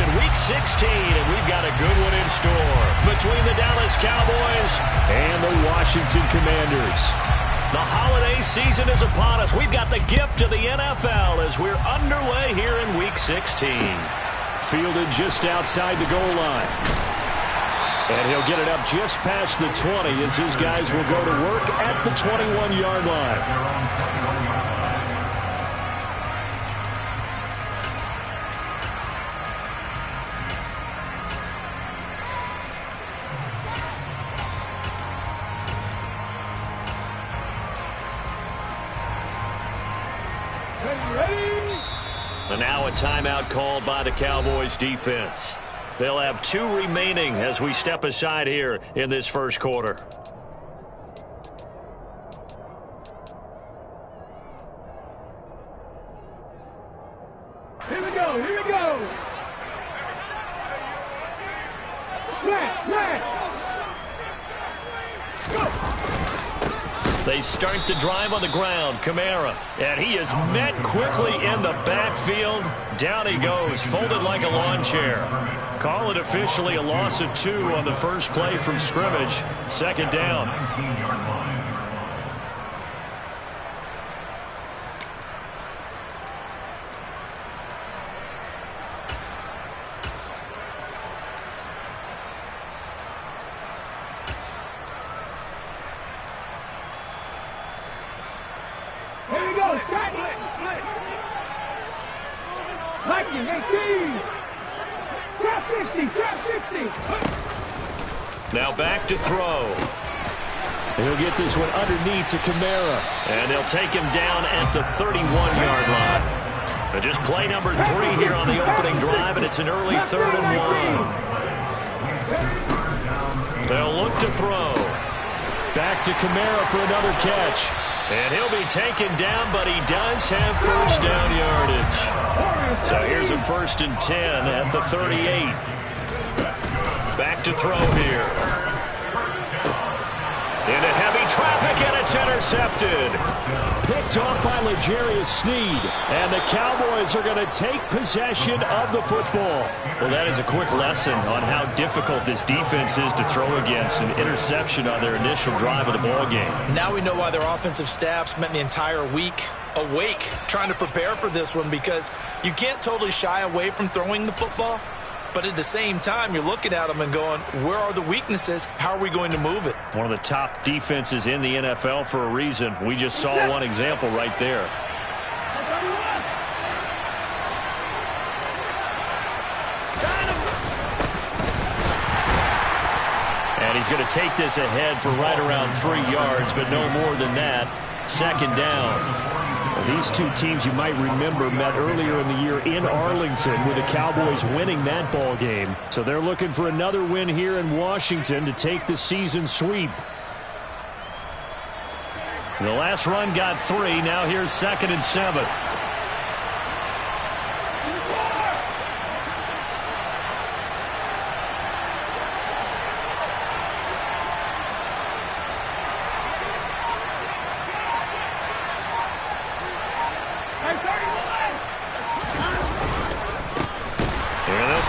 in Week 16, and we've got a good one in store between the Dallas Cowboys and the Washington Commanders. The holiday season is upon us. We've got the gift of the NFL as we're underway here in Week 16. Fielded just outside the goal line. And he'll get it up just past the 20 as his guys will go to work at the 21-yard line. And now a timeout called by the Cowboys defense. They'll have 2 remaining as we step aside here in this first quarter. Here we go, here we go. Flat. Go. They start the drive on the ground. Kamara. And he is met quickly in the backfield. Down he goes, folded like a lawn chair. Call it officially a loss of 2 on the first play from scrimmage. Second down. Now back to throw. He'll get this one underneath to Kamara. And they'll take him down at the 31-yard line. But just play number 3 here on the opening drive, and it's an early 3rd and 1. They'll look to throw. Back to Kamara for another catch. And he'll be taken down, but he does have first down yardage. So here's a 1st and 10 at the 38. Back to throw here. Into heavy traffic, and it's intercepted. Picked off by L'Jarius Sneed. And the Cowboys are going to take possession of the football. Well, that is a quick lesson on how difficult this defense is to throw against. An interception on their initial drive of the ball game. Now we know why their offensive staff spent the entire week awake trying to prepare for this one, because you can't totally shy away from throwing the football. But at the same time, you're looking at them and going, where are the weaknesses? How are we going to move it? One of the top defenses in the NFL for a reason. We just saw one example right there. And he's going to take this ahead for right around 3 yards, but no more than that. Second down. Well, these two teams, you might remember, met earlier in the year in Arlington with the Cowboys winning that ball game. So they're looking for another win here in Washington to take the season sweep. The last run got 3. Now here's 2nd and 7.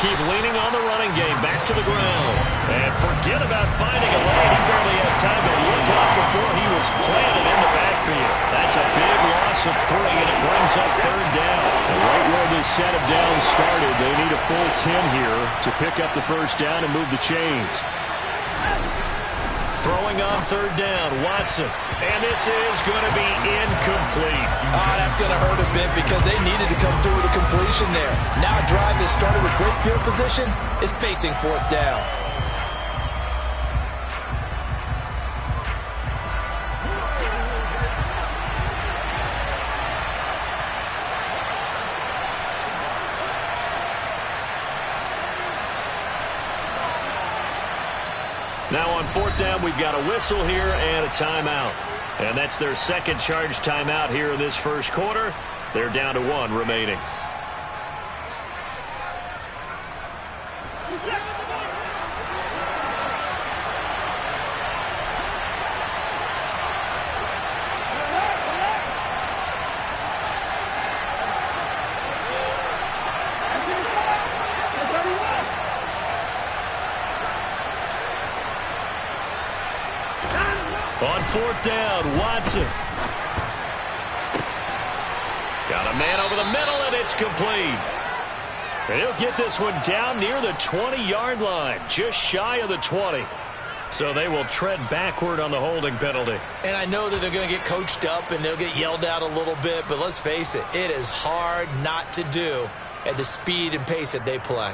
Keep leaning on the running game. Back to the ground. And forget about finding a lane. He barely had time to look up before he was planted in the backfield. That's a big loss of 3, and it brings up 3rd down. And right where this set of downs started, they need a full 10 here to pick up the first down and move the chains. Throwing on 3rd down, Watson. And this is going to be incomplete. Oh, that's going to hurt a bit because they needed to come through with a completion there. Now a drive that started with great field position is facing 4th down. Now on 4th down, we've got a whistle here and a timeout. And that's their second charge timeout here in this first quarter. They're down to 1 remaining. On fourth down, Watson. Got a man over the middle, and it's complete. And he'll get this one down near the 20-yard line, just shy of the 20. So they will tread backward on the holding penalty. And I know that they're going to get coached up and they'll get yelled at a little bit, but let's face it, it is hard not to do at the speed and pace that they play.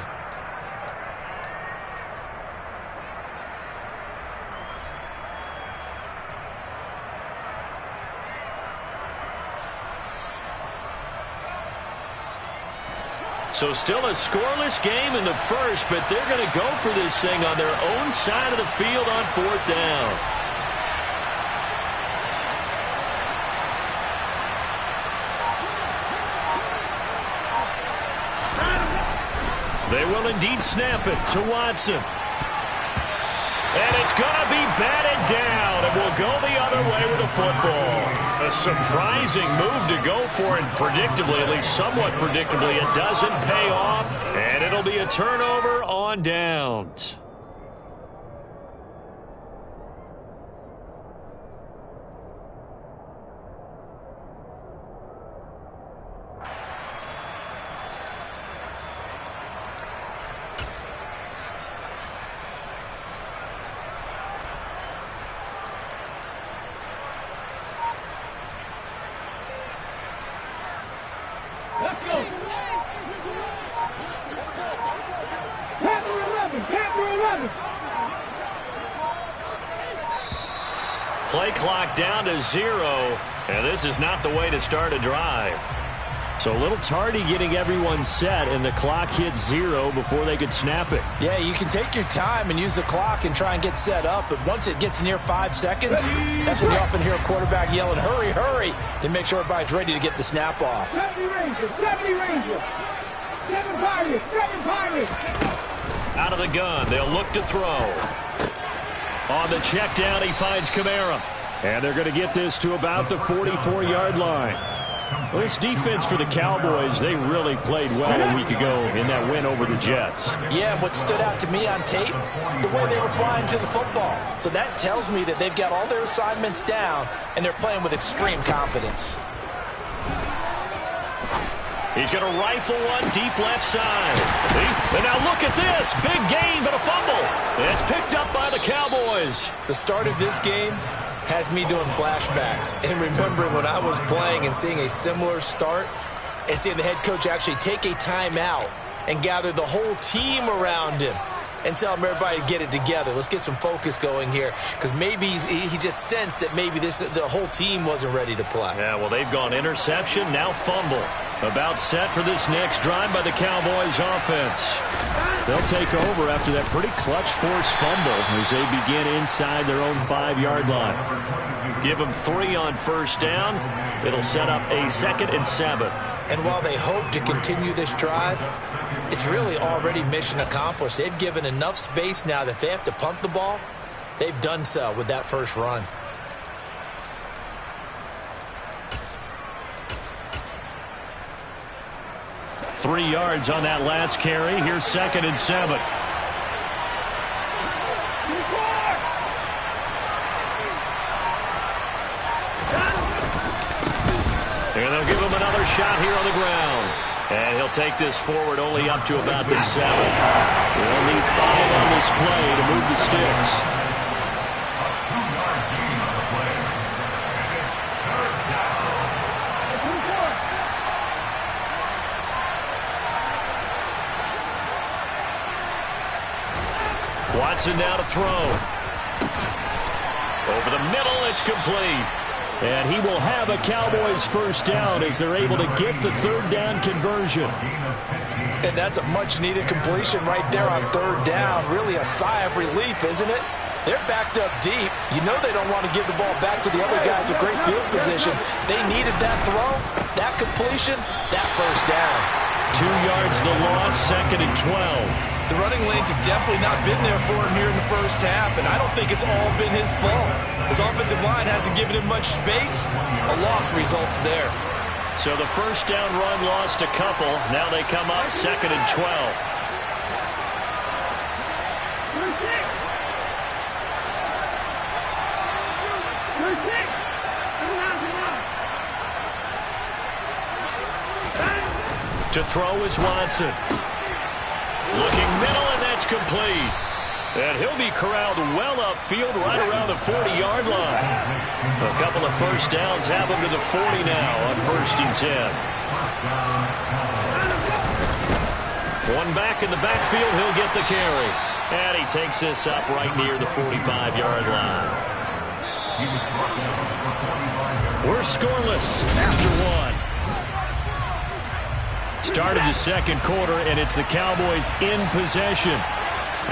So still a scoreless game in the first, but they're going to go for this thing on their own side of the field on fourth down. They will indeed snap it to Watson. And it's going to be batted down, and we'll go the other way with the football. A surprising move to go for it, predictably, at least somewhat predictably. It doesn't pay off, and it'll be a turnover on downs. Let's go. Panther 11. Play clock down to 0, and this is not the way to start a drive. So a little tardy getting everyone set, and the clock hits 0 before they could snap it. Yeah, you can take your time and use the clock and try and get set up, but once it gets near 5 seconds, that's when you often hear a quarterback yelling, hurry, hurry, to make sure everybody's ready to get the snap off. 70 Rangers, 7 Pirates. Out of the gun, they'll look to throw. On the check down, he finds Kamara. And they're going to get this to about the 44-yard line. Well, this defense for the Cowboys, they really played well a week ago in that win over the Jets. Yeah, and what stood out to me on tape, the way they were flying to the football. So that tells me that they've got all their assignments down, and they're playing with extreme confidence. He's going to rifle one deep left side. And now look at this. Big gain, but a fumble. It's picked up by the Cowboys. The start of this game has me doing flashbacks and remembering when I was playing and seeing a similar start and seeing the head coach actually take a timeout and gather the whole team around him and tell him everybody to get it together. Let's get some focus going here, because maybe he just sensed that maybe the whole team wasn't ready to play. Yeah, well, they've gone interception, now fumble. About set for this next drive by the Cowboys offense. They'll take over after that pretty clutch force fumble as they begin inside their own 5-yard line. Give them 3 on first down. It'll set up a 2nd and 7. And while they hope to continue this drive, it's really already mission accomplished. They've given enough space now that if they have to punt the ball, they've done so with that first run. Three yards on that last carry. Here's 2nd and 7. And they'll give him another shot here on the ground. And he'll take this forward only up to about the 7. They'll need 5 on this play to move the sticks. Watson now to throw. Over the middle, it's complete. And he will have a Cowboys first down as they're able to get the 3rd down conversion. And that's a much-needed completion right there on 3rd down. Really a sigh of relief, isn't it? They're backed up deep. You know they don't want to give the ball back to the other guys with great field position. They needed that throw, that completion, that first down. 2 yards the loss, 2nd and 12. The running lanes have definitely not been there for him here in the first half, and I don't think it's all been his fault. His offensive line hasn't given him much space. A loss results there. So the first down run lost a couple. Now they come up 2nd and 12. To throw is Watson. Looking middle, and that's complete. And he'll be corralled well upfield right around the 40-yard line. A couple of first downs have him to the 40 now on 1st and 10. One back in the backfield, he'll get the carry. And he takes this up right near the 45-yard line. We're scoreless after one. Start of the second quarter, and it's the Cowboys in possession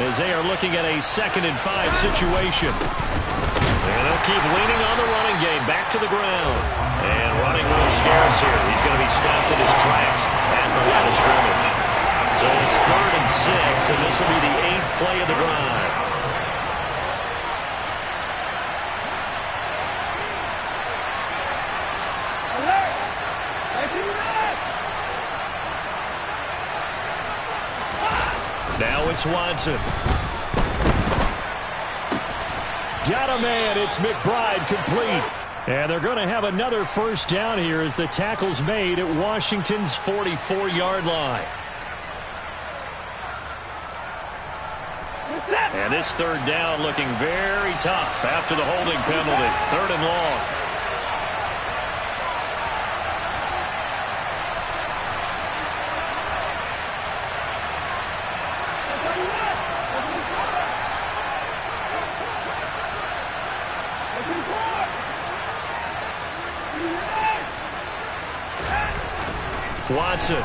as they are looking at a 2nd and 5 situation. And they'll keep leaning on the running game. Back to the ground. And running room scarce here. He's going to be stopped in his tracks at the line of scrimmage. So it's 3rd and 6, and this will be the 8th play of the drive. Now it's Watson. Got a man. It's McBride complete. And they're going to have another first down here as the tackle's made at Washington's 44-yard line. And this 3rd down looking very tough after the holding penalty. 3rd and long. Watson.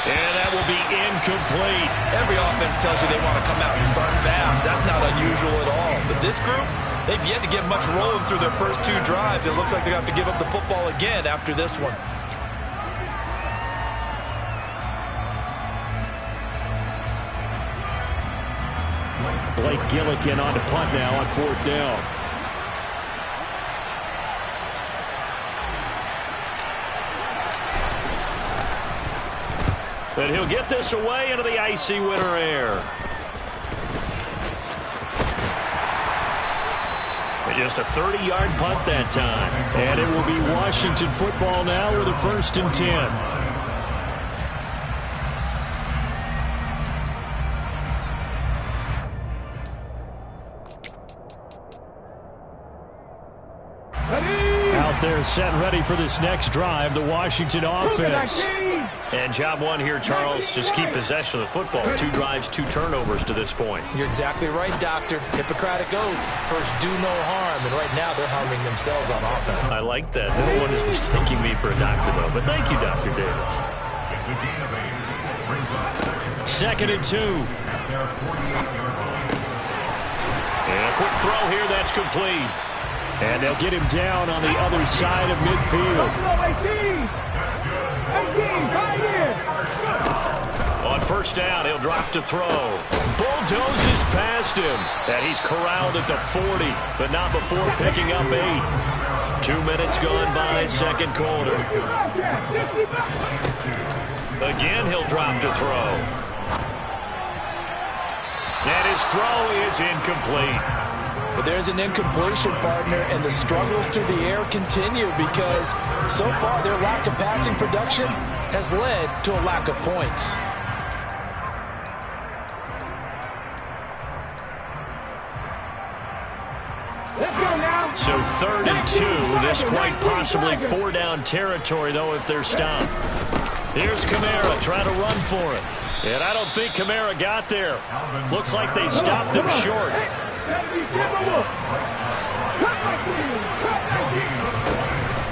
And that will be incomplete. Every offense tells you they want to come out and start fast. That's not unusual at all. But this group, they've yet to get much rolling through their first 2 drives. It looks like they're going to have to give up the football again after this one. Blake Gillikin on to punt now on 4th down. And he'll get this away into the icy winter air. And just a 30-yard punt that time. And it will be Washington football now with a 1st and 10. They're set and ready for this next drive, the Washington offense. And job one here, Charles, just keep possession of the football. 2 drives, 2 turnovers to this point. You're exactly right, Doctor. Hippocratic oath. First, do no harm. And right now, they're harming themselves on offense. I like that. No one is mistaking me for a doctor, though. But thank you, Dr. Davis. 2nd and 2. And a quick throw here. That's complete. And they'll get him down on the other side of midfield. On 1st down, he'll drop to throw. Bulldozes past him. And he's corralled at the 40, but not before picking up 8. 2 minutes gone by, 2nd quarter. Again, he'll drop to throw. And his throw is incomplete. But there's an incompletion, partner, and the struggles through the air continue because so far their lack of passing production has led to a lack of points. Let's go now. So 3rd and 2. This quite possibly 4-down territory, though, if they're stopped. Here's Kamara trying to run for it. And I don't think Kamara got there. Looks like they stopped him short.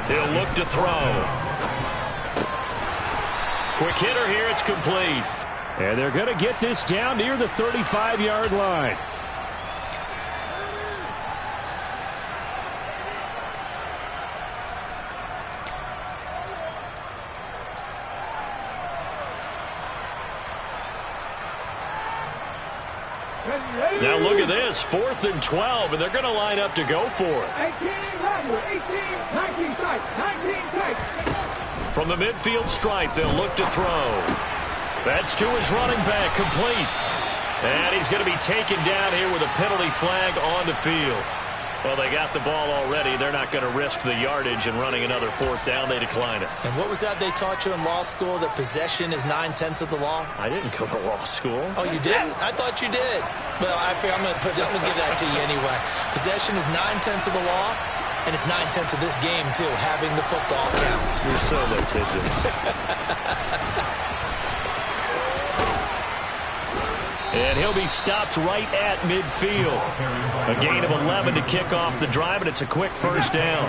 He'll look to throw. Quick hitter here. It's complete. And they're going to get this down near the 35-yard line. Now look at this, 4th and 12, and they're going to line up to go for it. 18, 19 tight, 19 tight. From the midfield stripe, they'll look to throw. That's to his running back, complete. And he's going to be taken down here with a penalty flag on the field. Well, they got the ball already. They're not going to risk the yardage and running another fourth down. They decline it. And what was that they taught you in law school, that possession is 9/10 of the law? I didn't go to law school. Oh, you didn't? I thought you did. Well, I'm going to give that to you anyway. Possession is 9/10 of the law, and it's 9/10 of this game, too. Having the football counts. You're so litigious. And he'll be stopped right at midfield. A gain of 11 to kick off the drive, and it's a quick first down.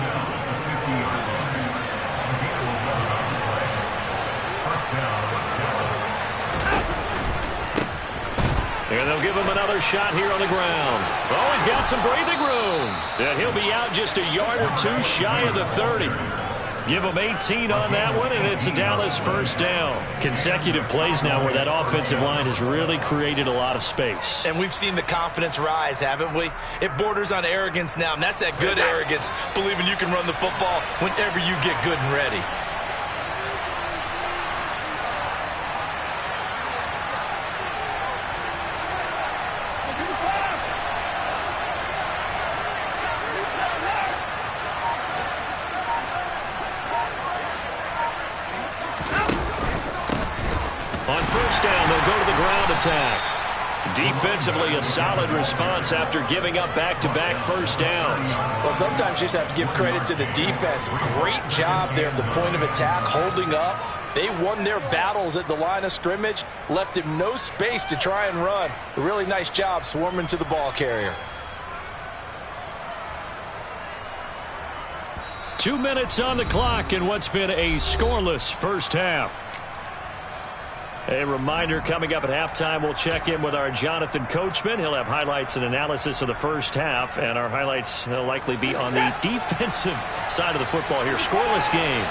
And they'll give him another shot here on the ground. Oh, he's got some breathing room. And he'll be out just a yard or two shy of the 30. Give him 18 on that one, and it's a Dallas first down. Consecutive plays now where that offensive line has really created a lot of space. And we've seen the confidence rise, haven't we? It borders on arrogance now, and that's that good arrogance, believing you can run the football whenever you get good and ready. On first down, they'll go to the ground attack. Defensively, a solid response after giving up back-to-back first downs. Well, sometimes you just have to give credit to the defense. Great job there at the point of attack, holding up. They won their battles at the line of scrimmage, left him no space to try and run. A really nice job swarming to the ball carrier. 2 minutes on the clock in what's been a scoreless first half. A reminder, coming up at halftime, we'll check in with our Jonathan Coachman. He'll have highlights and analysis of the first half, and our highlights will likely be on the defensive side of the football here. Scoreless game.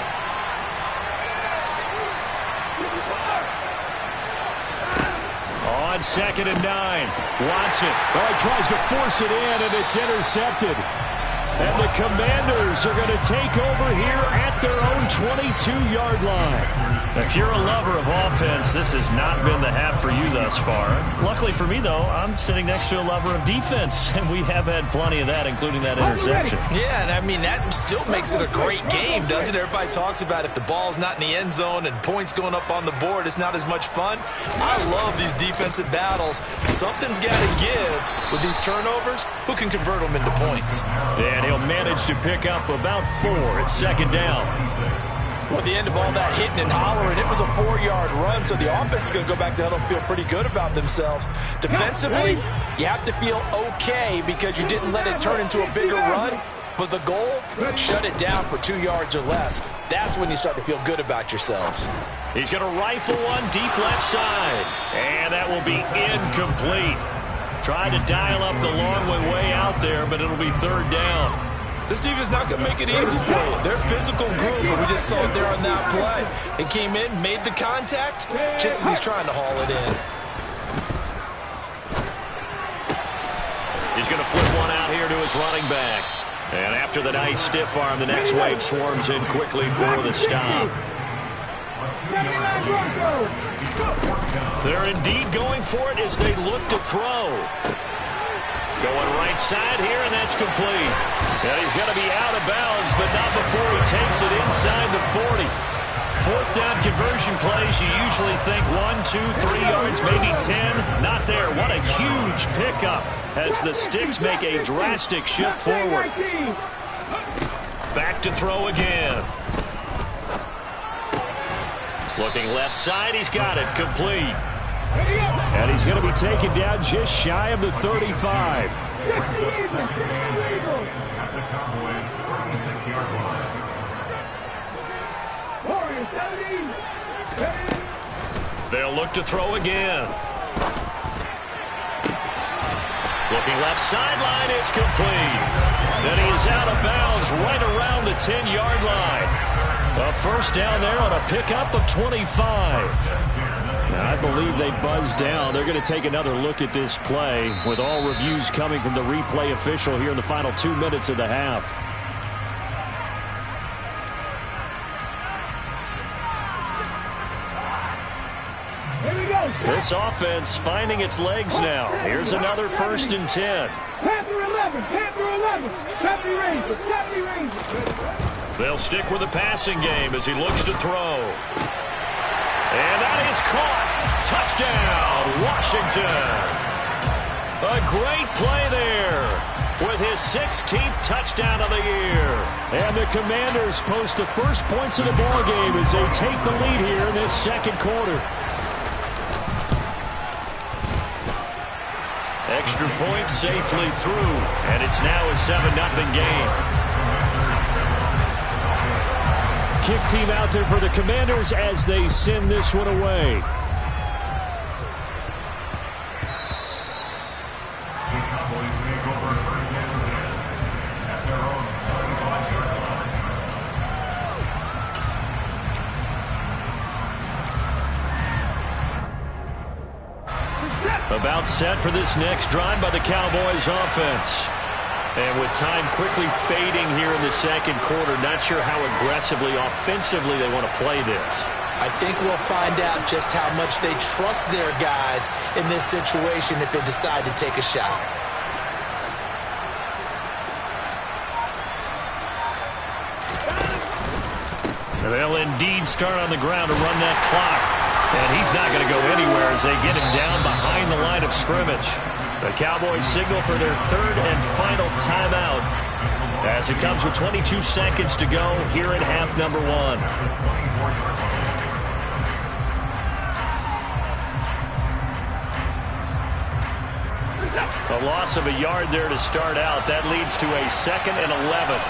On 2nd and 9. Watson. Oh, he tries to force it in, and it's intercepted. And the Commanders are going to take over here at their own 22-yard line. If you're a lover of offense, this has not been the half for you thus far. Luckily for me, though, I'm sitting next to a lover of defense, and we have had plenty of that, including that interception. Yeah, and I mean, that still makes it a great game, doesn't it? Everybody talks about if the ball's not in the end zone and points going up on the board, it's not as much fun. I love these defensive battles. Something's got to give with these turnovers. Who can convert them into points? And he'll manage to pick up about 4 at 2nd down. Well, at the end of all that hitting and hollering, it was a 4-yard run, so the offense is going to go back to huddle and feel pretty good about themselves. Defensively, you have to feel okay because you didn't let it turn into a bigger run, but the goal, shut it down for 2 yards or less. That's when you start to feel good about yourselves. He's going to rifle one deep left side, and that will be incomplete. Tried to dial up the long way out there, but it'll be 3rd down. This defense not going to make it easy for you. They're a physical group, and we just saw it there on that play. It came in, made the contact, just as he's trying to haul it in. He's going to flip one out here to his running back. And after the nice stiff arm, the next wave swarms in quickly for the stop. They're indeed going for it as they look to throw. Going right side here, and that's complete. And he's going to be out of bounds, but not before he takes it inside the 40. 4th down conversion plays, you usually think 1, 2, 3 yards, maybe 10. Not there. What a huge pickup as the Sticks make a drastic shift forward. Back to throw again. Looking left side, he's got it, complete. And he's going to be taken down just shy of the 35. They'll look to throw again. Looking left sideline, it's complete. And he is out of bounds right around the 10-yard line. A first down there on a pickup of 25. Now, I believe they buzzed down. They're going to take another look at this play with all reviews coming from the replay official here in the final 2 minutes of the half. This offense finding its legs now. Here's another 1st and 10. Panther 11, Panther 11. Deputy Rangers, Deputy Rangers. They'll stick with the passing game as he looks to throw. And that is caught. Touchdown, Washington. A great play there with his 16th touchdown of the year. And the Commanders post the first points of the ball game as they take the lead here in this 2nd quarter. Extra point safely through, and it's now a 7-0 game. Kick team out there for the Commanders as they send this one away. About set for this next drive by the Cowboys offense. And with time quickly fading here in the 2nd quarter, not sure how aggressively, offensively they want to play this. I think we'll find out just how much they trust their guys in this situation if they decide to take a shot. They'll indeed start on the ground to run that clock. And he's not going to go anywhere as they get him down behind the line of scrimmage. The Cowboys signal for their 3rd and final timeout as it comes with 22 seconds to go here in half number 1. A loss of a yard there to start out. That leads to a 2nd and 11.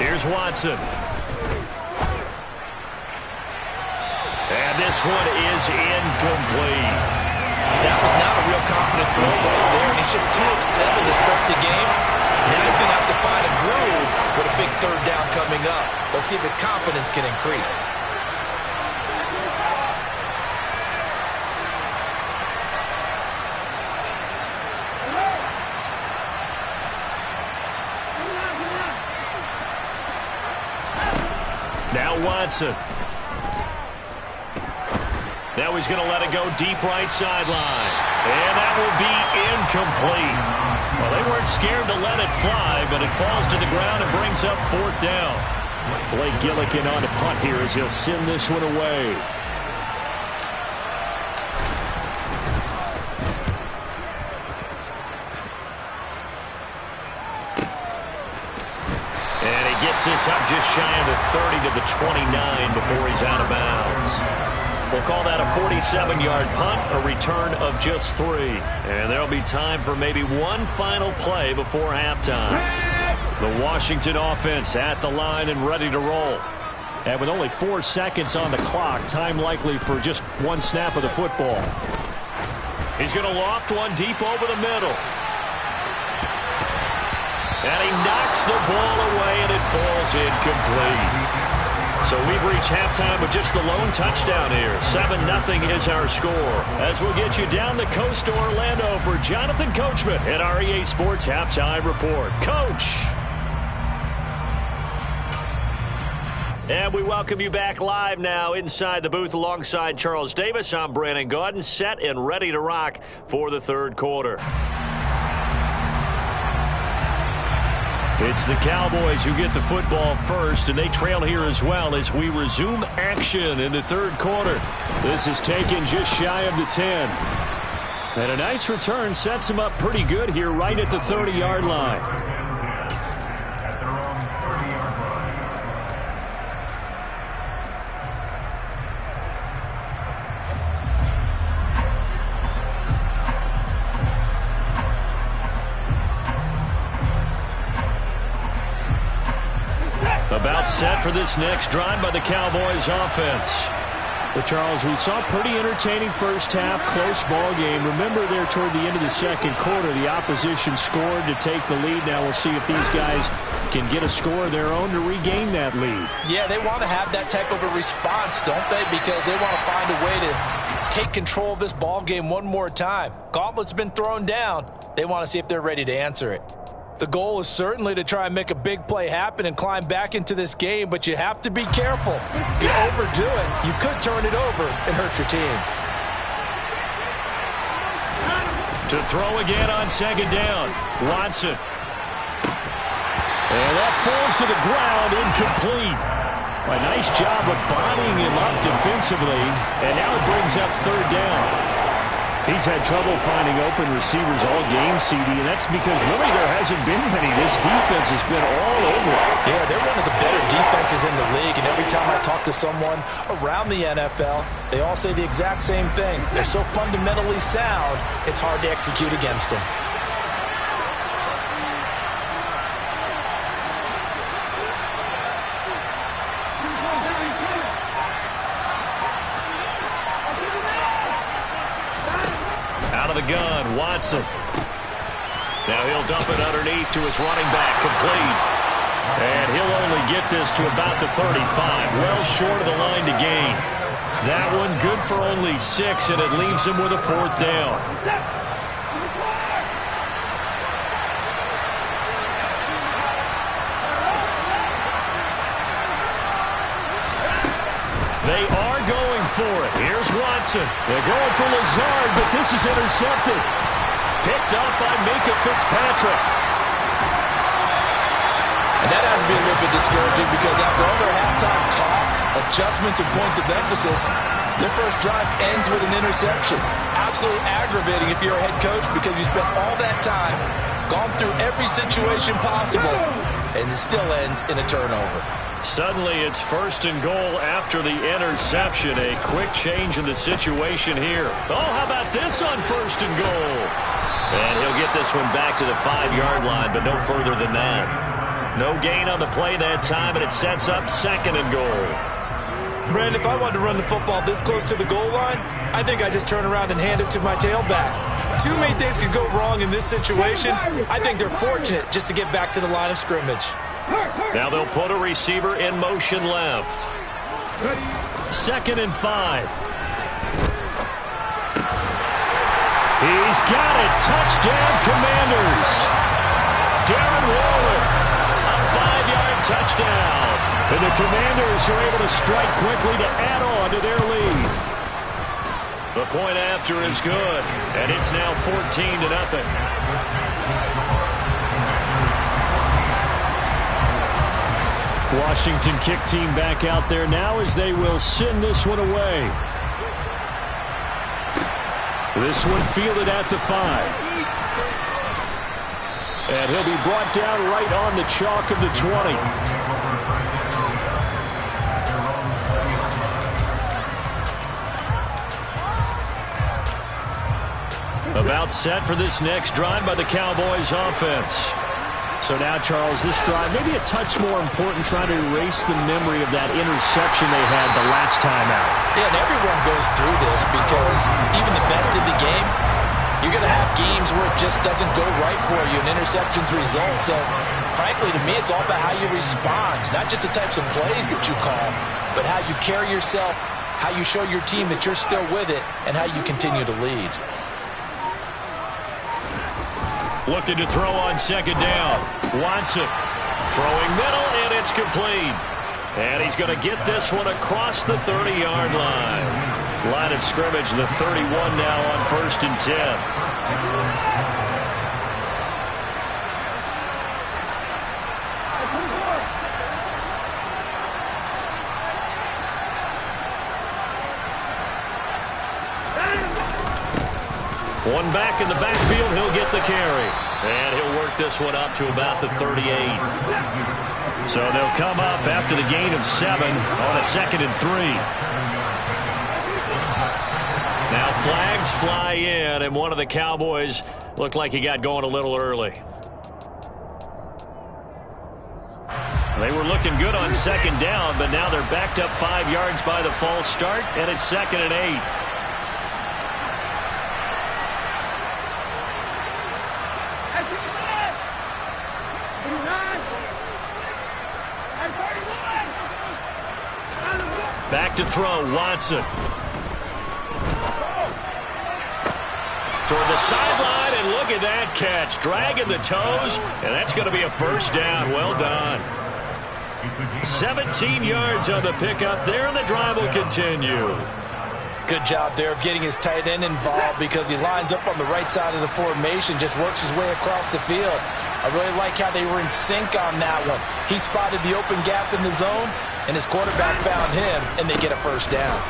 Here's Watson. And this one is incomplete. That was not a real confident throw right there, and he's just 2 of 7 to start the game. Now he's going to have to find a groove with a big 3rd down coming up. Let's see if his confidence can increase. Now Watson. Now he's going to let it go deep right sideline. And that will be incomplete. Well, they weren't scared to let it fly, but it falls to the ground and brings up 4th down. Blake Gillikin on the punt here as he'll send this one away. Gets this up just shy of the 30 to the 29 before he's out of bounds. We'll call that a 47-yard punt, a return of just 3. And there'll be time for maybe one final play before halftime. The Washington offense at the line and ready to roll. And with only 4 seconds on the clock, time likely for just one snap of the football. He's going to loft one deep over the middle. And he knocks the ball away, and it falls incomplete. So we've reached halftime with just the lone touchdown here. 7-0 is our score. As we'll get you down the coast to Orlando for Jonathan Coachman at our EA Sports Halftime Report. Coach! And we welcome you back live now inside the booth alongside Charles Davis. I'm Brandon Gaudin, set and ready to rock for the 3rd quarter. It's the Cowboys who get the football first, and they trail here as well as we resume action in the 3rd quarter. This is taken just shy of the 10. And a nice return sets them up pretty good here right at the 30-yard line. About set for this next drive by the Cowboys offense. Well, Charles, we saw a pretty entertaining first half, close ball game. Remember there toward the end of the second quarter, the opposition scored to take the lead. Now we'll see if these guys can get a score of their own to regain that lead. Yeah, they want to have that type of a response, don't they? Because they want to find a way to take control of this ball game one more time. Gauntlet's been thrown down. They want to see if they're ready to answer it. The goal is certainly to try and make a big play happen and climb back into this game, but you have to be careful. If you overdo it, you could turn it over and hurt your team. To throw again on second down, Watson. And that falls to the ground, incomplete. A nice job of bodying him up defensively, and now it brings up third down. He's had trouble finding open receivers all game, CD, and that's because really there hasn't been many. This defense has been all over it. Yeah, they're one of the better defenses in the league, and every time I talk to someone around the NFL, they all say the exact same thing. They're so fundamentally sound, it's hard to execute against them. The gun, Watson. Now he'll dump it underneath to his running back, complete. And he'll only get this to about the 35, well short of the line to gain. That one good for only 6, and it leaves him with a fourth down. They are going for it. Here's Watson. They're going for Lazard, but this is intercepted. Picked up by Minkah Fitzpatrick. And that has to be a little bit discouraging because after all their halftime talk, adjustments and points of emphasis, their first drive ends with an interception. Absolutely aggravating if you're a head coach because you spent all that time, gone through every situation possible, and it still ends in a turnover. Suddenly it's first and goal after the interception. A quick change in the situation here. Oh, how about this on first and goal? And he'll get this one back to the 5-yard line, but no further than that. No gain on the play that time, and it sets up second and goal. Brandon, if I wanted to run the football this close to the goal line, I think I'd just turn around and hand it to my tailback. Too many things could go wrong in this situation. I think they're fortunate just to get back to the line of scrimmage. Now they'll put a receiver in motion left. 2nd and 5. He's got it. Touchdown, Commanders. Darren Waller, a 5-yard touchdown. And the Commanders are able to strike quickly to add on to their lead. The point after is good, and it's now 14-0. Washington kick team back out there now as they will send this one away. This one fielded at the 5. And he'll be brought down right on the chalk of the 20. About set for this next drive by the Cowboys offense. So now, Charles, this drive maybe a touch more important, trying to erase the memory of that interception they had the last time out. Yeah, and everyone goes through this because even the best in the game, you're going to have games where it just doesn't go right for you, and interceptions result. So, frankly, to me, it's all about how you respond, not just the types of plays that you call, but how you carry yourself, how you show your team that you're still with it, and how you continue to lead. Looking to throw on second down. Watson throwing middle, and it's complete. And he's going to get this one across the 30-yard line. Line of scrimmage, the 31 now on 1st and 10. One back in the backfield, he'll get the carry. And he'll work this one up to about the 38. So they'll come up after the gain of 7 on a 2nd and 3. Now flags fly in, and one of the Cowboys looked like he got going a little early. They were looking good on second down, but now they're backed up 5 yards by the false start, and it's 2nd and 8. Back to throw, Watson. Toward the sideline, and look at that catch. Dragging the toes, and that's going to be a first down. Well done. 17 yards on the pickup there, and the drive will continue. Good job there of getting his tight end involved because he lines up on the right side of the formation, just works his way across the field. I really like how they were in sync on that one. He spotted the open gap in the zone, and his quarterback found him, and they get a first down.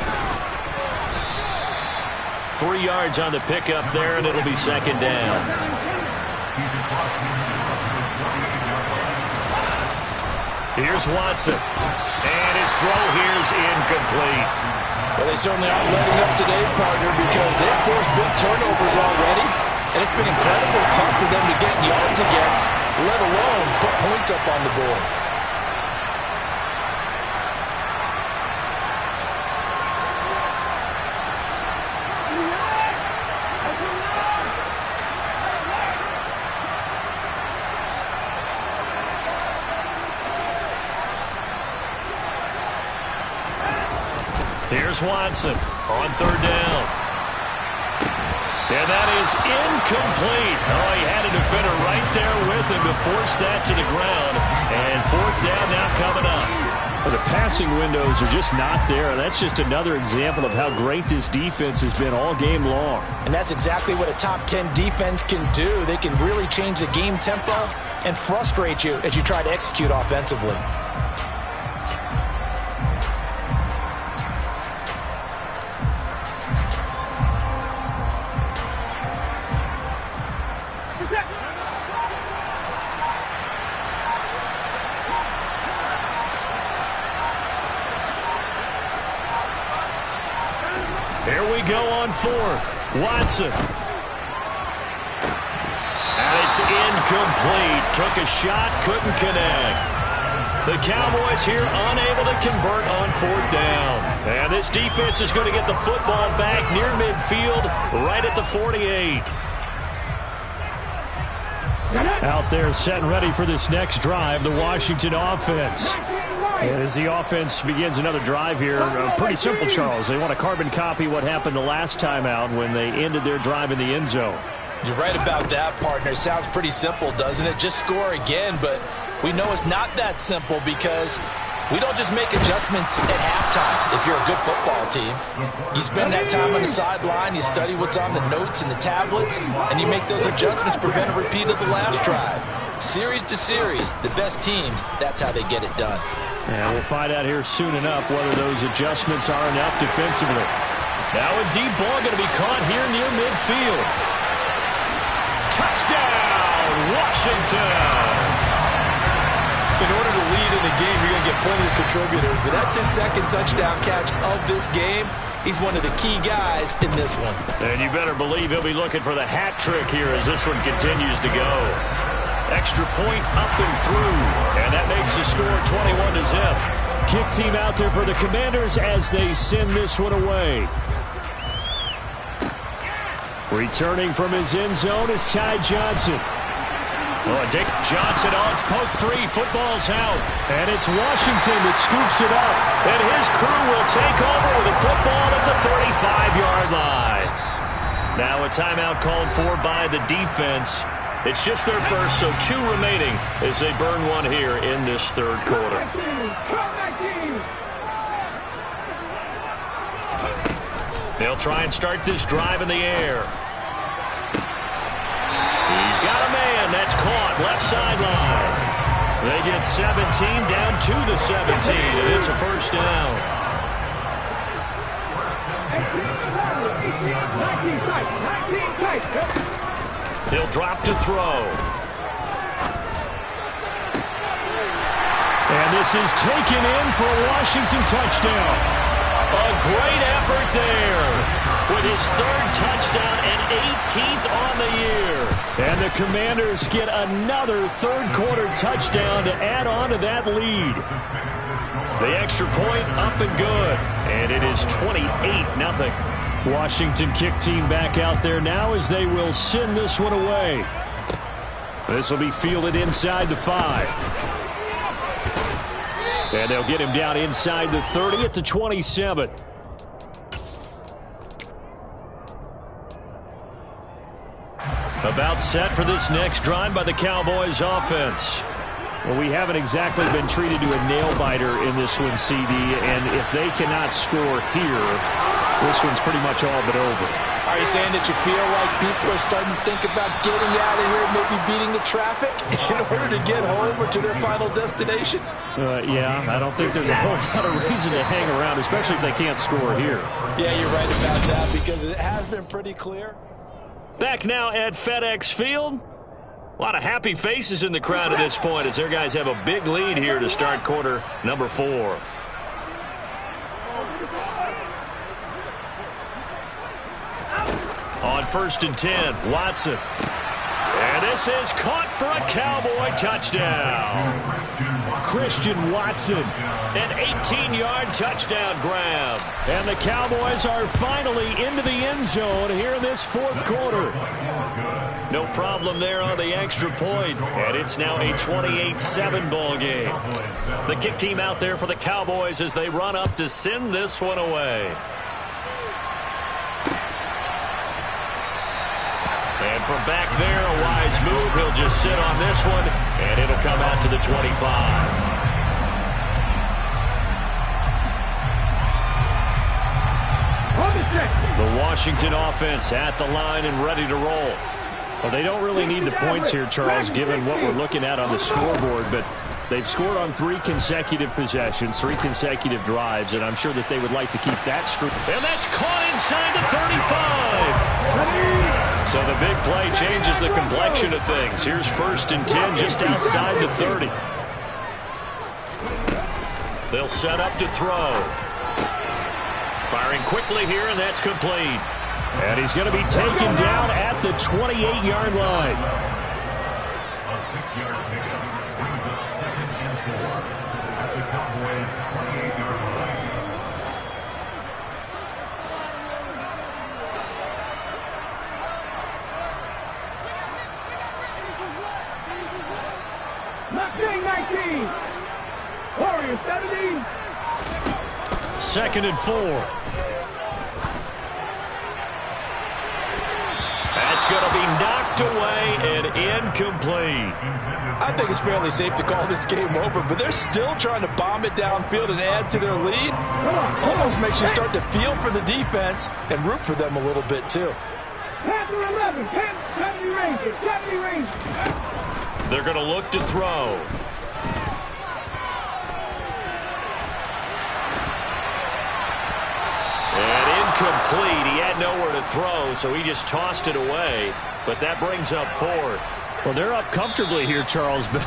3 yards on the pickup there, and it'll be 2nd down. Here's Watson. And his throw here's incomplete. Well, they certainly aren't letting up today, partner, because they've forced big turnovers already, and it's been incredibly tough for them to get yards against, let alone put points up on the board. Here's Watson on 3rd down. And that is incomplete. Oh, he had a defender right there with him to force that to the ground. And 4th down now coming up. Well, the passing windows are just not there. That's just another example of how great this defense has been all game long. And that's exactly what a top 10 defense can do. They can really change the game tempo and frustrate you as you try to execute offensively. Here we go on 4th. Watson. And it's incomplete. Took a shot, couldn't connect. The Cowboys here unable to convert on 4th down. And this defense is going to get the football back near midfield, right at the 48. Out there set and ready for this next drive, the Washington offense. As the offense begins another drive here, pretty simple, Charles. They want to carbon copy what happened the last time out when they ended their drive in the end zone. You're right about that, partner. Sounds pretty simple, doesn't it? Just score again, but we know it's not that simple because we don't just make adjustments at halftime if you're a good football team. You spend that time on the sideline, you study what's on the notes and the tablets, and you make those adjustments, prevent a repeat of the last drive. Series to series, the best teams, that's how they get it done. And we'll find out here soon enough whether those adjustments are enough defensively. Now a deep ball going to be caught here near midfield. Touchdown, Washington! In order to lead in a game, you're going to get plenty of contributors, but that's his 2nd touchdown catch of this game. He's one of the key guys in this one. And you better believe he'll be looking for the hat trick here as this one continues to go. Extra point up and through, and that makes the score 21-0. Kick team out there for the Commanders as they send this one away. Returning from his end zone is Ty Johnson. Oh, Dick Johnson on poke 3, football's out, and it's Washington that scoops it up, and his crew will take over with a football at the 35-yard line. Now a timeout called for by the defense. It's just their first, so 2 remaining as they burn one here in this 3rd quarter. They'll try and start this drive in the air. He's got a man. That's caught. Left sideline. They get 17 down to the 17, and it's a first down. He'll drop to throw. And this is taken in for a Washington touchdown. A great effort there with his 3rd touchdown and 18th on the year. And the Commanders get another third-quarter touchdown to add on to that lead. The extra point up and good. And it is 28-0. Washington kick team back out there now as they will send this one away. This will be fielded inside the 5. And they'll get him down inside the 30 at the 27. About set for this next drive by the Cowboys offense. Well, we haven't exactly been treated to a nail-biter in this one, CD, and if they cannot score here, this one's pretty much all but over. Are you saying that you feel like people are starting to think about getting out of here, maybe beating the traffic in order to get home or to their final destination? Yeah, I don't think there's a whole lot of reason to hang around, especially if they can't score here. Yeah, you're right about that because it has been pretty clear. Back now at FedEx Field. A lot of happy faces in the crowd at this point as their guys have a big lead here to start quarter number 4. On 1st and 10, Watson. And this is caught for a Cowboy touchdown. Christian Watson, an 18-yard touchdown grab. And the Cowboys are finally into the end zone here in this fourth quarter. No problem there on the extra point, and it's now a 28-7 ball game. The kick team out there for the Cowboys as they run up to send this one away. And from back there, a wise move. He'll just sit on this one, and it'll come out to the 25. The Washington offense at the line and ready to roll. Well, they don't really need the points here, Charles, given what we're looking at on the scoreboard, but they've scored on 3 consecutive possessions, 3 consecutive drives, and I'm sure that they would like to keep that streak. And that's caught inside the 35. So the big play changes the complexion of things. Here's 1st and 10 just outside the 30. They'll set up to throw. Firing quickly here, and that's complete. And he's going to be taken down at the 28-yard line. A 6-yard pickup brings up 2nd and 4 at the Cowboys' 28-yard line. Mustang 19. Warriors 17. 2nd and 4. That's going to be knocked away and incomplete. I think it's fairly safe to call this game over, but they're still trying to bomb it downfield and add to their lead. Almost makes you start to feel for the defense and root for them a little bit, too. Panther 11. Deputy Ranger. Deputy Ranger. They're going to look to throw. And incomplete. He had nowhere to throw, so he just tossed it away. But that brings up 4th. Well, they're up comfortably here, Charles, but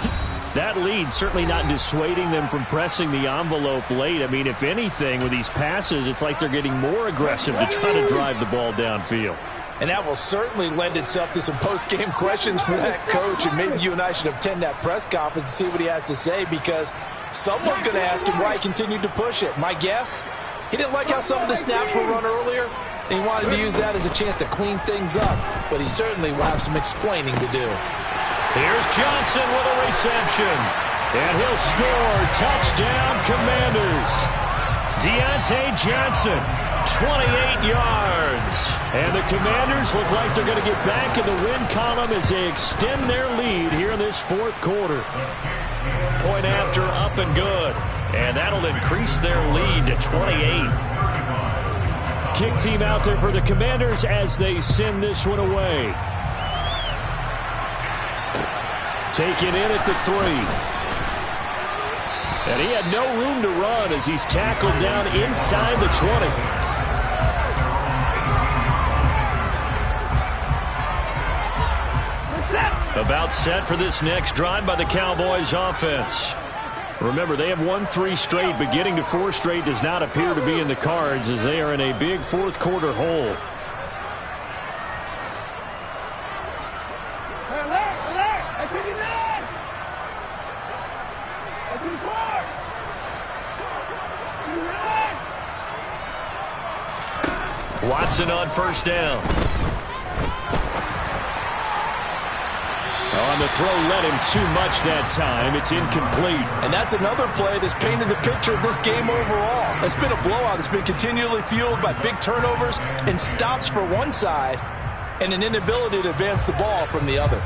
that lead certainly not dissuading them from pressing the envelope late. I mean, if anything, with these passes, it's like they're getting more aggressive to try to drive the ball downfield. And that will certainly lend itself to some post-game questions for that coach. And maybe you and I should attend that press conference and see what he has to say, because someone's going to ask him why he continued to push it. My guess, he didn't like how some of the snaps were run earlier, and he wanted to use that as a chance to clean things up. But he certainly will have some explaining to do. Here's Johnson with a reception. And he'll score. Touchdown, Commanders. Deontay Johnson, 28 yards. And the Commanders look like they're going to get back in the win column as they extend their lead here in this fourth quarter. Point after, up and good. And that'll increase their lead to 28. Kick team out there for the Commanders as they send this one away. Taken in at the 3. And he had no room to run as he's tackled down inside the 20. About set for this next drive by the Cowboys offense. Remember, they have won 3 straight, but getting to 4 straight does not appear to be in the cards as they are in a big fourth quarter hole. Watson on first down. On the throw, led him too much that time. It's incomplete. And that's another play that's painted the picture of this game overall. It's been a blowout. It's been continually fueled by big turnovers and stops for one side and an inability to advance the ball from the other.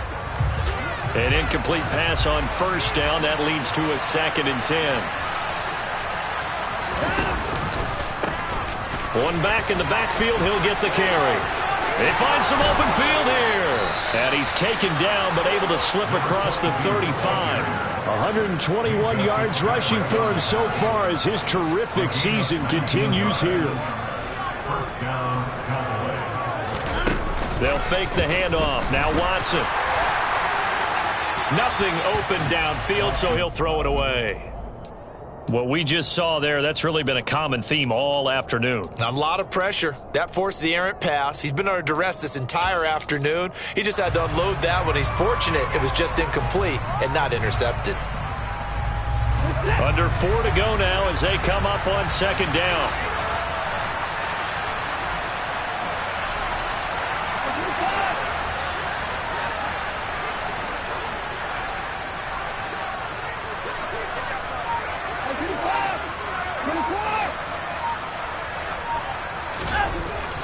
An incomplete pass on first down. That leads to a 2nd and 10. One back in the backfield. He'll get the carry. They find some open field here. And he's taken down but able to slip across the 35. 121 yards rushing for him so far as his terrific season continues here. First down, Cowboys. They'll fake the handoff. Now Watson. Nothing open downfield, so he'll throw it away. What we just saw there, that's really been a common theme all afternoon. A lot of pressure. That forced the errant pass. He's been under duress this entire afternoon. He just had to unload that one. He's fortunate it was just incomplete and not intercepted. Under 4 to go now as they come up on 2nd down.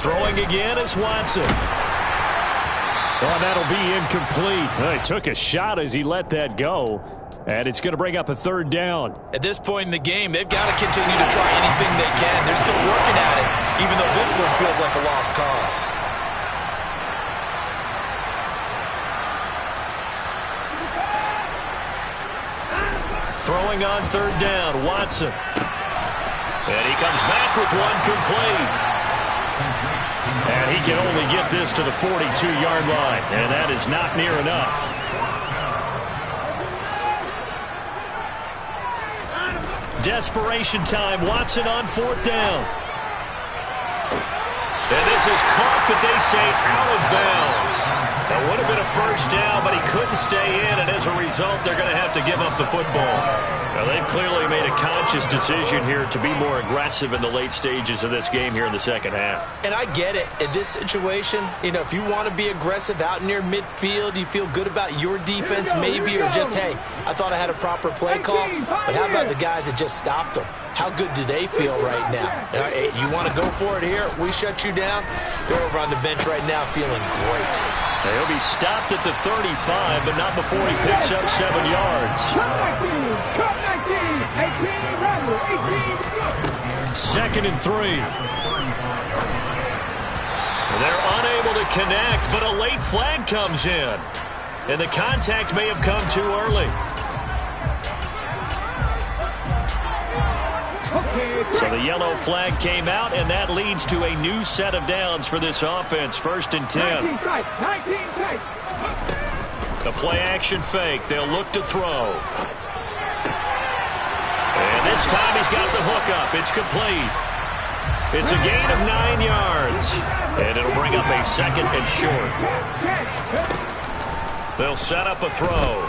Throwing again is Watson. Well, that'll be incomplete. Well, he took a shot as he let that go. And it's going to bring up a 3rd down. At this point in the game, they've got to continue to try anything they can. They're still working at it, even though this one feels like a lost cause. Throwing on 3rd down, Watson. And he comes back with one complete. And he can only get this to the 42-yard line. And that is not near enough. Desperation time. Watson on 4th down. And this is caught, but they say out of bounds. That would have been a first down, but he couldn't stay in, and as a result, they're going to have to give up the football. Now, they've clearly made a conscious decision here to be more aggressive in the late stages of this game here in the second half. And I get it. In this situation, you know, if you want to be aggressive out near midfield, you feel good about your defense maybe, or just, hey, I thought I had a proper play call, but how about the guys that just stopped them? How good do they feel right now? Hey, you want to go for it here? We shut you down? They're over on the bench right now feeling great. He'll be stopped at the 35, but not before he picks up 7 yards. 2nd and 3. They're unable to connect, but a late flag comes in. And the contact may have come too early. So the yellow flag came out, and that leads to a new set of downs for this offense. 1st and 10. The play action fake. They'll look to throw. And this time he's got the hook up. It's complete. It's a gain of 9 yards. And it'll bring up a 2nd and short. They'll set up a throw.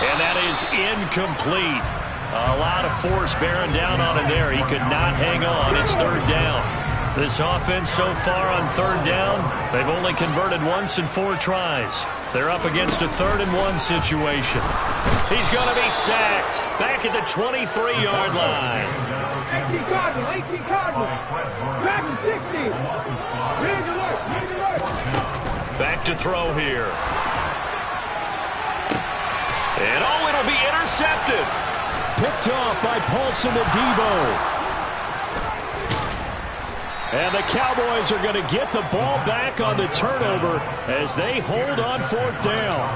And that is incomplete. A lot of force bearing down on him there. He could not hang on. It's 3rd down. This offense so far on 3rd down, they've only converted once in 4 tries. They're up against a 3rd and 1 situation. He's going to be sacked. Back at the 23-yard line. 18 Cardinals. Back to 60. Here's alert. Back to throw here. And oh, it'll be intercepted. Picked off by Paulson Adebo. And the Cowboys are going to get the ball back on the turnover as they hold on 4th down.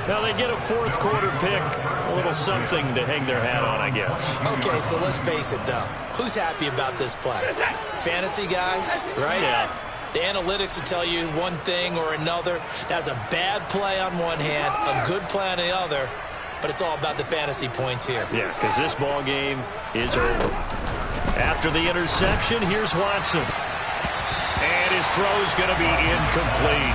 Now they get a 4th quarter pick. A little something to hang their hat on, I guess. Okay, so let's face it, though. Who's happy about this play? Fantasy guys, right? Yeah. The analytics will tell you one thing or another. That's a bad play on one hand, a good play on the other. But it's all about the fantasy points here. Yeah, because this ball game is over. After the interception, here's Watson. And his throw's going to be incomplete.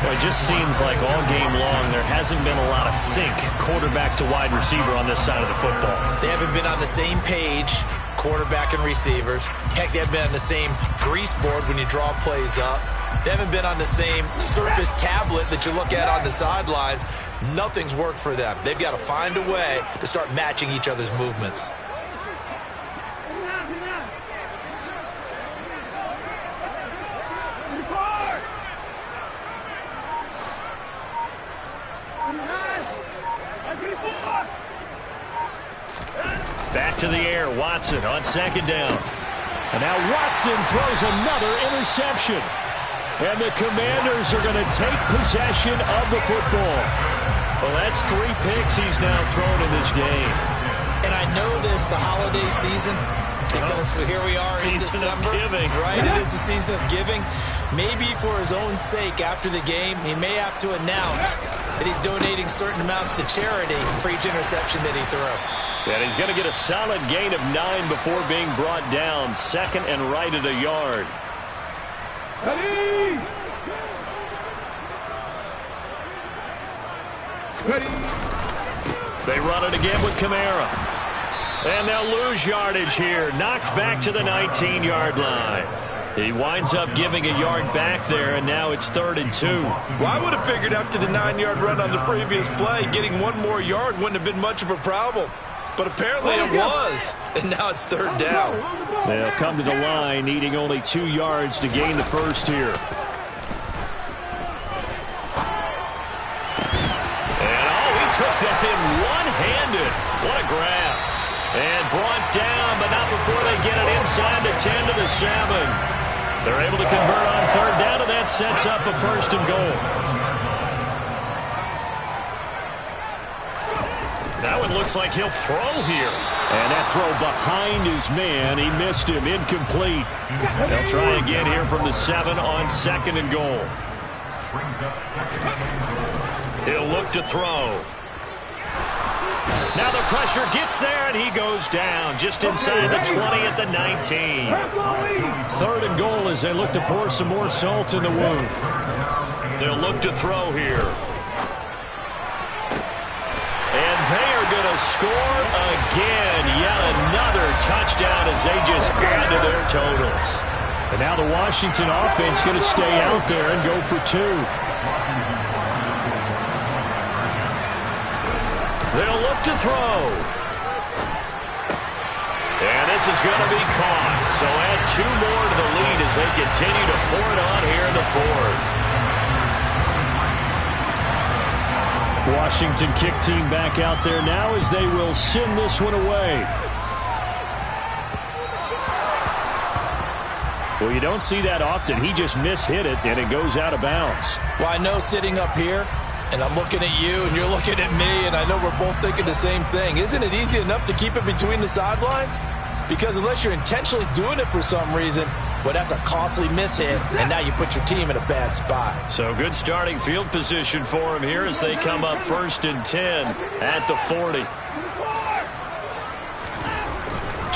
Well, it just seems like all game long there hasn't been a lot of sync quarterback to wide receiver on this side of the football. They haven't been on the same page quarterback and receivers. Heck, they haven't been on the same grease board when you draw plays up. They haven't been on the same Surface tablet that you look at on the sidelines. Nothing's worked for them. They've got to find a way to start matching each other's movements. Back to the air, Watson on second down. And now Watson throws another interception. And the Commanders are going to take possession of the football. Well, that's 3 picks he's now thrown in this game. And I know this, the holiday season, because here we are in December. Right, it is the season of giving. Maybe for his own sake after the game, he may have to announce that he's donating certain amounts to charity for each interception that he threw. And he's going to get a solid gain of 9 before being brought down. Second and right at a yard. Ready? Ready? They run it again with Kamara. And they'll lose yardage here. Knocked back to the 19-yard line. He winds up giving a yard back there, and now it's 3rd and 2. Well, I would have figured after the 9-yard run on the previous play, getting 1 more yard wouldn't have been much of a problem. But apparently it was, and now it's 3rd down. They'll come to the line, needing only 2 yards to gain the first here. And, he took that in one-handed. What a grab. And brought down, but not before they get it inside the 10 to the 7. They're able to convert on 3rd down, and that sets up a 1st and goal. Now it looks like he'll throw here. And that throw behind his man. He missed him. Incomplete. They'll try again here from the 7 on 2nd and goal. He'll look to throw. Now the pressure gets there, and he goes down just inside the 20 at the 19. 3rd and goal as they look to pour some more salt in the wound. They'll look to throw here. And they are going to score again. Yet another touchdown as they just add to their totals. And now the Washington offense going to stay out there and go for 2. They'll look to throw. And this is going to be caught. So add 2 more to the lead as they continue to pour it on here in the 4th. Washington kick team back out there now as they will send this one away. Well, you don't see that often. He just mishit it, and it goes out of bounds. Well, I know sitting up here, and I'm looking at you, and you're looking at me, and I know we're both thinking the same thing. Isn't it easy enough to keep it between the sidelines? Because unless you're intentionally doing it for some reason, well, that's a costly mishit, and now you put your team in a bad spot. So good starting field position for him here as they come up 1st and 10 at the 40.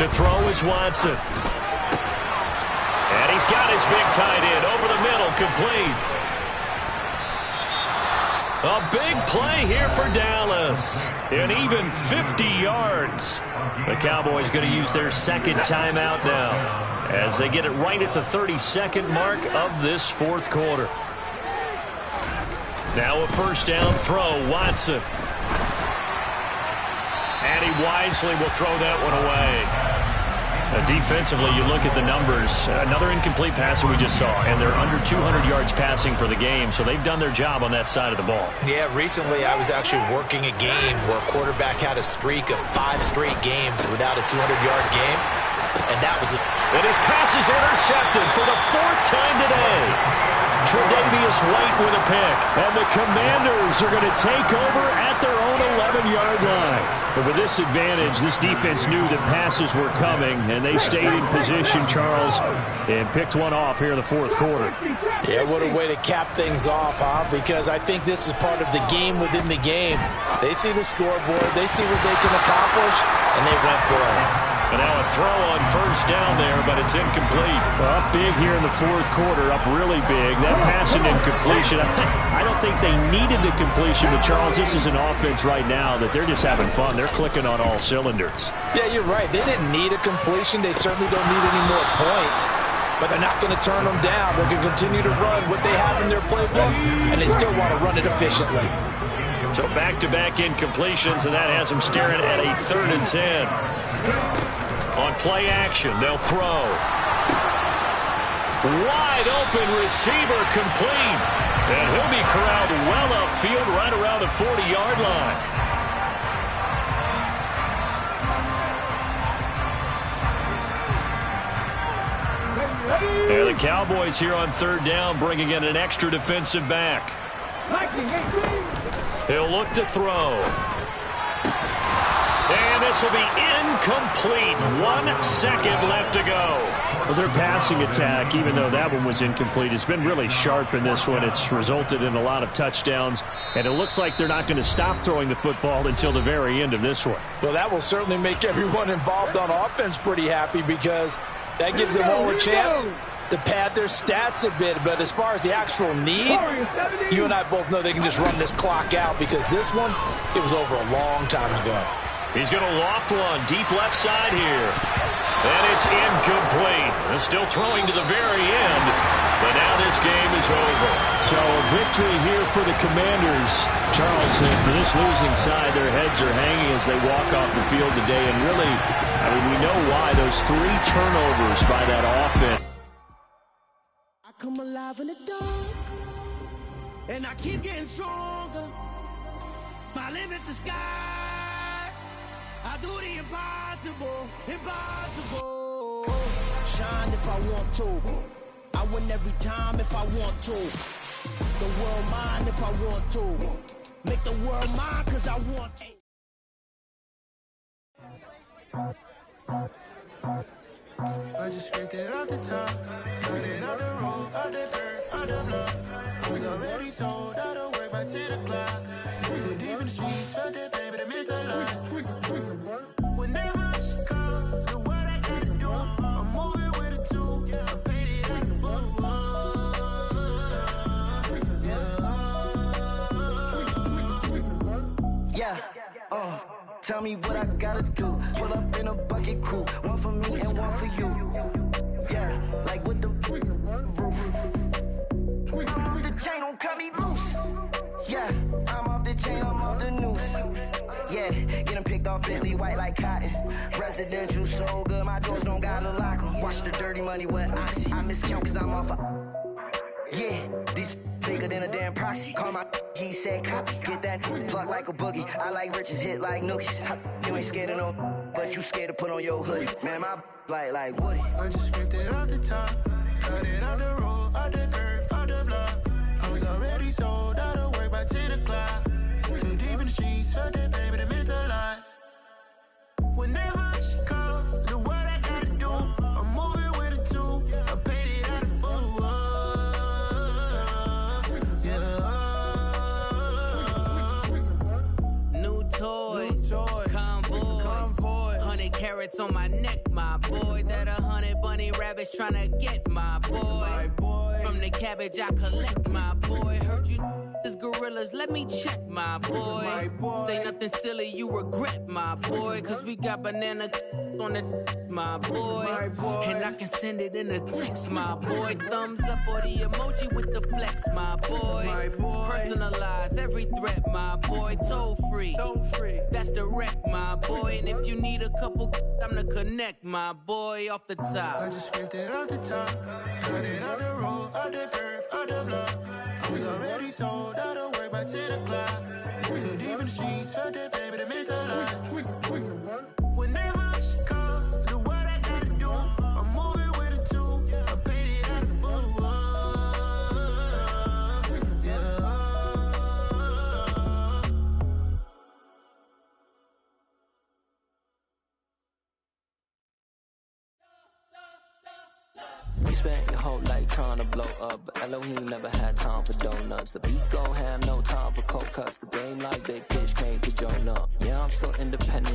To throw is Watson. And he's got his big tight end over the middle, complete. A big play here for Dallas. An even 50 yards. The Cowboys going to use their 2nd timeout now as they get it right at the 32nd mark of this 4th quarter. Now a 1st down throw, Watson. And he wisely will throw that one away. Defensively, you look at the numbers. Another incomplete passer we just saw, and they're under 200 yards passing for the game, so they've done their job on that side of the ball. Yeah, recently I was actually working a game where a quarterback had a streak of 5 straight games without a 200-yard game, and that was it. And his pass is intercepted for the 4th time today. Tre'Davious White with a pick. And the Commanders are going to take over at their own 11-yard line. But with this advantage, this defense knew that passes were coming, and they stayed in position, Charles, and picked one off here in the 4th quarter. Yeah, what a way to cap things off, huh? Because I think this is part of the game within the game. They see the scoreboard, they see what they can accomplish, and they went for it. And now a throw on first down there, but it's incomplete. Well, up big here in the fourth quarter, up really big. That pass and incompletion, I don't think they needed the completion, but Charles, this is an offense right now that they're just having fun. They're clicking on all cylinders. Yeah, you're right. They didn't need a completion. They certainly don't need any more points. But they're not going to turn them down. They're going to continue to run what they have in their playbook, and they still want to run it efficiently. So back-to-back incompletions, and that has them staring at a 3rd and 10. On play action, they'll throw. Wide open receiver complete. And he'll be corralled well upfield right around the 40-yard line. And the Cowboys here on 3rd down, bringing in an extra defensive back. He'll look to throw. And this will be incomplete. 1 second left to go. Well, their passing attack, even though that one was incomplete, has been really sharp in this one. It's resulted in a lot of touchdowns, and it looks like they're not going to stop throwing the football until the very end of this one. Well, that will certainly make everyone involved on offense pretty happy because that gives them all a chance to pad their stats a bit. But as far as the actual need, you and I both know they can just run this clock out because this one, it was over a long time ago. He's going to loft one deep left side here. And it's incomplete. They're still throwing to the very end. But now this game is over. So a victory here for the Commanders. Charles, for this losing side, their heads are hanging as they walk off the field today. And really, I mean, we know why. Those 3 turnovers by that offense. I come alive in the dark, and I keep getting stronger. My limit's the sky. I do the impossible, impossible. Shine if I want to. I win every time if I want to. The world mine if I want to. Make the world mine cause I want to. I just scraped it off the top, put it on the road, on the dirt, on the block. Was already sold, I don't work by 10 o'clock. Too deep in the streets, felt that baby, the mental lie. Whenever she calls, the what I gotta do, I'm moving with a 2, I paid it out the book. Yeah, tell me what I gotta do. Pull up in a bucket crew, one for me and one for you. Yeah, like with the roof. I'm off the chain, don't cut me loose. Yeah, I'm off the chain, I'm off the noose. Yeah, getting picked off Bentley white like cotton. Residential so good, my doors don't gotta lock 'em. Watch the dirty money with Oxy. I miscount cause I'm off a... Yeah, these bigger than a damn proxy. Call my he said copy. Get that plug like a boogie. I like riches, hit like nookies. You ain't scared of no, but you scared to put on your hoodie. Man, my like Woody. I just scraped it off the top, cut it off the road, off the curve, off the block. I was already sold, out of work by 10 o'clock. Too deep in the streets, felt that baby, the mental lie. Whenever she calls, the what I gotta do, I'm moving with a 2, I paid it out of full. New toys, convoys, 100 carats on my neck, my boy. That 100 bunny rabbits tryna get my boy. From the cabbage I collect, my boy. Heard you is gorillas, let me check, my boy. Say nothing silly, you regret, my boy. Cause we got banana on the my boy. And I can send it in a text, my boy. Thumbs up or the emoji with the flex, my boy. Personalize every threat, my boy. Toll free, that's direct, my boy. And if you need a couple, I'm the connect, my boy. Off the top, I just scraped it off the top, cut it off the road, off the curve, off the block. I was already sold, out of work by 10 o'clock. Too deep in the streets, felt that baby, the mental lie. Whenever she calls, the what I gotta do, I'm moving with a 2, I paid it out of full. We spent your whole life trying to blow up, but Elohim never had time for donuts. The beat gon' have no time for cold cuts. The game like big pitch came to join up. Yeah, I'm still independent.